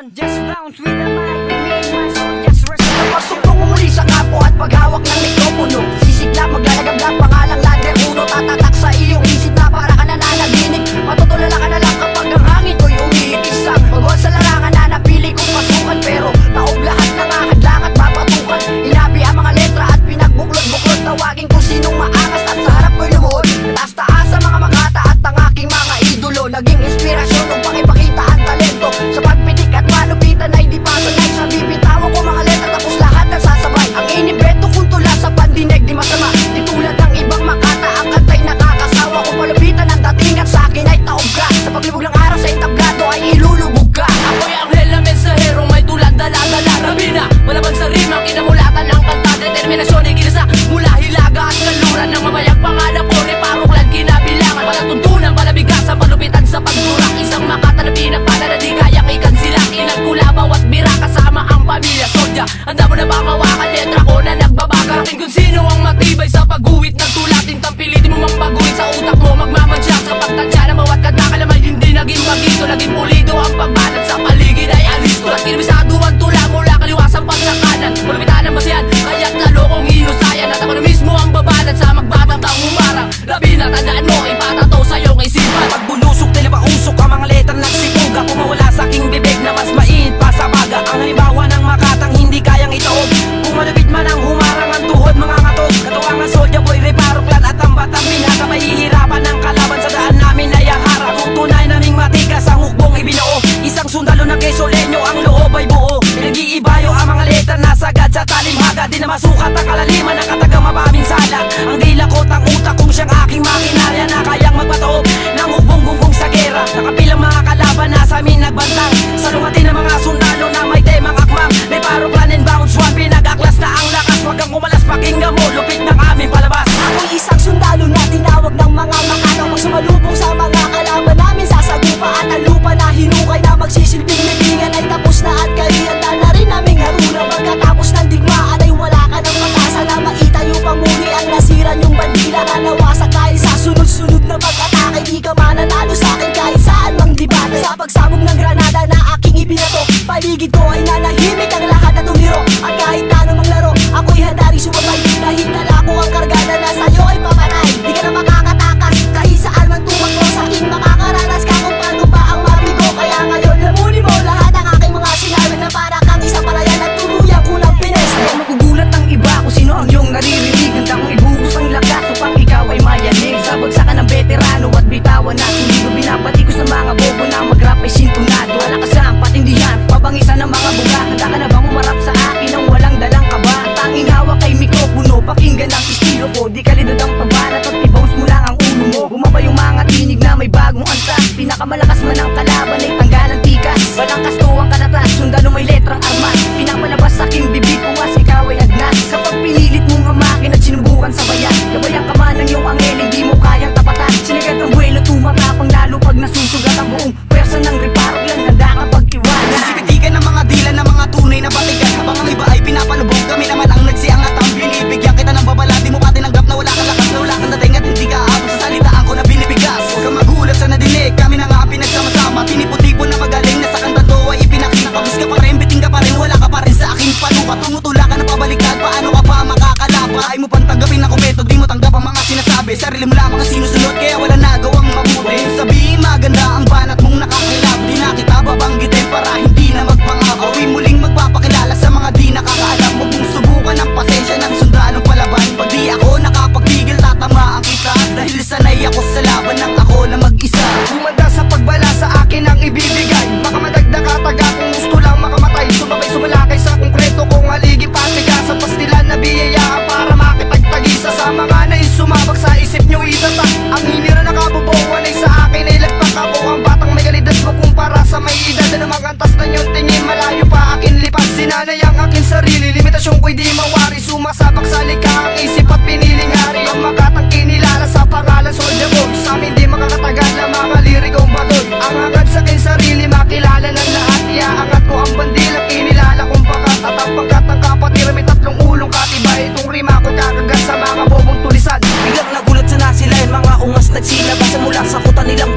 on, just bounce with the mic. Me and my soul, just rest. Pagsugtong mo muli sa kapo at paghawak ng mikropono, sisigla, maglalagablag, pangalang lander uno. Tatatak sa iyong isip na para ka nananaginip. Matutulala ka na lang kapag ang hangin ko'y umihip. Isang pagod sa larangan na napili kong pasukan, pero taob lahat ng akadlang at papatukan. Inabi ang mga letra at pinagbuklod-buklod, tawagin kung sinong maangas at sa harap ko'y lumuhod. Taas-taas sa mga makata at ang aking mga idolo, naging inspirasyon upang ipakita ang talento. Sa pagpitik at malupitan ay di pa sanay, sa bibitawan ko mga letra tapos lahat nagsasabay. Ang inimbento kong tula sa pandinig di masama, di tulad ng ibang makata, ang kantay nakakasawa. Kung malupitan ang datingan sa akin ay taob ka, sa paglibog ng araw sa entablado ay ilulubog ka. Ako'y anghel na mensahero, may tulad dala-dala. Rabina, malaban sa rimang kinamulatan ng kanta. Determinasyon ay ginasa mula hilaga at kaluran ng mamayang pangalan ko. Reparoklan kinabilangan, palatuntunan, palabigasan, palupitan sa pagdura. Isang makata na pinagpala na di kayang ikansilang. Inagkula bawat bira kasama ang pamilya Soldier. Handa mo na ba mawakan letra ko na nagbabaga? Akin kung sino ang matibay sa pag-uwit ng tulatin. Tampilitin mo mang pag-uwit sa utak mo, magmamansya sa pagtansya ng bawat kanta. Kalamay hindi naging magito, naging pulido ang pagbanat sa paligid ay alisto. At kinabisado ang tula mula kaliwasan pag sa kanan. Malupitan ang basihan, kaya't lalo kong hinusayan. At ako na mismo ang babanat sa magbabantang umarang. Rabina, tandaan mo, ipatato sa iyong isipan. Pagbulusok, tila mausok ang mga letra nagsikuga. Kumawala sa aking bibig na mas mainit pa sa baga. Ang halimbawa ng makatang hindi kayang itaob. Kung malupit man ang humarang ang tuhod, mga ngatog. Katuwang ang Soldier Boy, reparoklan at ang batang binata. Mahihirapan ang kalaban sa daan namin ay ahara. Kung tunay naming matigas ang hukbong ibinuo, isang sundalo ng Quezonenyo ang loob ay buo. Pinag-iibayo ang mga letra na sagad sa talimhaga. Di na masukat ang kalaliman ng katagang mababing sala. Ang dilakot ang utak kong siyang aking makinarya na kayang magpataob ng hukbong-gunggong sa gera. Nakapilang mga kalaban na sa amin nagbantang, salungatin ng mga sundalo na may temang akmang. May paroklan and bounce one, pinag-aklas na ang lakas. Wag kang kumalas, pakinggan mo, lupit ng aming palabas. Ako'y isang sundalo na tinawag ng mga makano. Pag sumalubong sa mga kalaban namin sasagupa, at ang lupa na hinukay na magsisilbing libingan ay tapos na at karihanda na rin naming haruna. Pagkatapos ng digmaan ay wala ka ng pag-asa na maitayo pang muli ang nasiran yung bandila na nawasak dahil sa sunod-sunod na pag-atake. Di ka mananalo sa akin kahit saan mang debate. Sa pagsabog ng granada na aking ibinato, paligid ko ay nanahimik ang lahat na tumiro. At kahit anong laro, ako'y handa rin sumabay, dahil dala ko ang kargada na sa'yo ay papanay. Di ka na makakatakas kahit saan man tumakbo, sa akin makakaranas ka kung paano ba ang marigo. Kaya ngayon lamunin mo lahat ang aking mga sinabi na para kang isang palayan at tuluyan ko ng Pines. Kaya magugulat ng iba kung sino ang iyong naririnig. Handa kong ibuhos ang lakas upang ikaw ay mayanig. Sa bagsakan ng veterano at bitawan na sulido, binabatikos ng mga bobo na mag-rap ay sintunado. Alakas ang patindihan, pabangisan ng mga buga. Handa ka na bang umarap sa akin ng walang dalang kaba? Tanging hawak kay mikropono, pakinggan ang estilo ko. Di kalidad ang pagbanat at i-bounce mo lang ang ulo mo. Bumaba yung mga tinig na may bagong antas. Pinakamalakas man ang kalaban ay tanggal ang tikas. Balangkas to ang kanatas, sundalo may letrang armas. Pinapalabas sa aking bibig kung as ikaw ay agnas. Kapag pinilit mong hamakin at sinubukan sa bayan, gabayan ka man ng iyong angel, hindi mo kayang tapatan. Sinagad ang buwelo, tumatapang lalo pag nasusugat ang buong pwersa ng reparoklan. Handa kang pag-iwanan. Sisipitigan ng mga dila ng mga tunay na batigan. Habang ang iba ay pinapalubog, kami naman ang nagsiangat ang binibigyan kita ng babala. Di mo pa tinanggap na wala kang lakas, na wala kang dating at hindi ka aabot sa salitaan ko na binibigas. Huwag kang magulat sa nadinig, kami na nga ang pinagsama-sama. Tinipon-tipon na magaling na sa kanta to ay ipinakita. Kabus ka pa rin, biting ka pa rin, wala ka pa rin sa aking panuka. Tumutula ka na pabaliktad, paano ka pa makakalapa? Ay mo pang tanggapin ako beto, di mo tanggap ang mga sinasabi. Sarili mo lamang ang sinusunod, kaya wala nagawang mabuti. Sabihin maganda ang banat mong nakakilap, di na kita babanggitin para hindi na magpangako. Ako'y muling magpapakilala sa mga di nakakaalam. Huwag mong subukan ang pasensya ng sundalong palaban. Pag di ako nakapagpigil, tatamaan kita, dahil sanay ako sa laban ng ako na mag-isa. Humanda sa pagbala sa akin ang ibibigay, baka madagdag kataga kung gusto lang makamatay. Sumabay sumalakay sa konkreto kong haligi patiga, sa pastilan na biyayaan para makipagtagisa. Sa mga nais sumabak sa isip nyo itatak, ang hinira na kabubuan ay sa akin ay lagpak. Ako ang batang may kalidad makumpara sa may edad na magantas na yung tingin, malayo pa akin lipat. Sinanay ang aking sarili, limitasyon ko'y di mawari. Sumasabak sa likha ang isip at piniling hari. Ang makatang kinilala sa pangalan Soldier Boy, sa amin di makakatagal na mga lirikong badoy. Ang hangad sa aking sarili, makilala ng lahat. Iaangat ko ang bandila, kinilala kong pakat. At ang pangkat ng kapatira, may tatlong ulong katibay. Itong rima ko kakagat sa mga bobong tulisan. Biglang nagulat sa nasilayan, mga ungas nagsilabas mula sa kuta nilang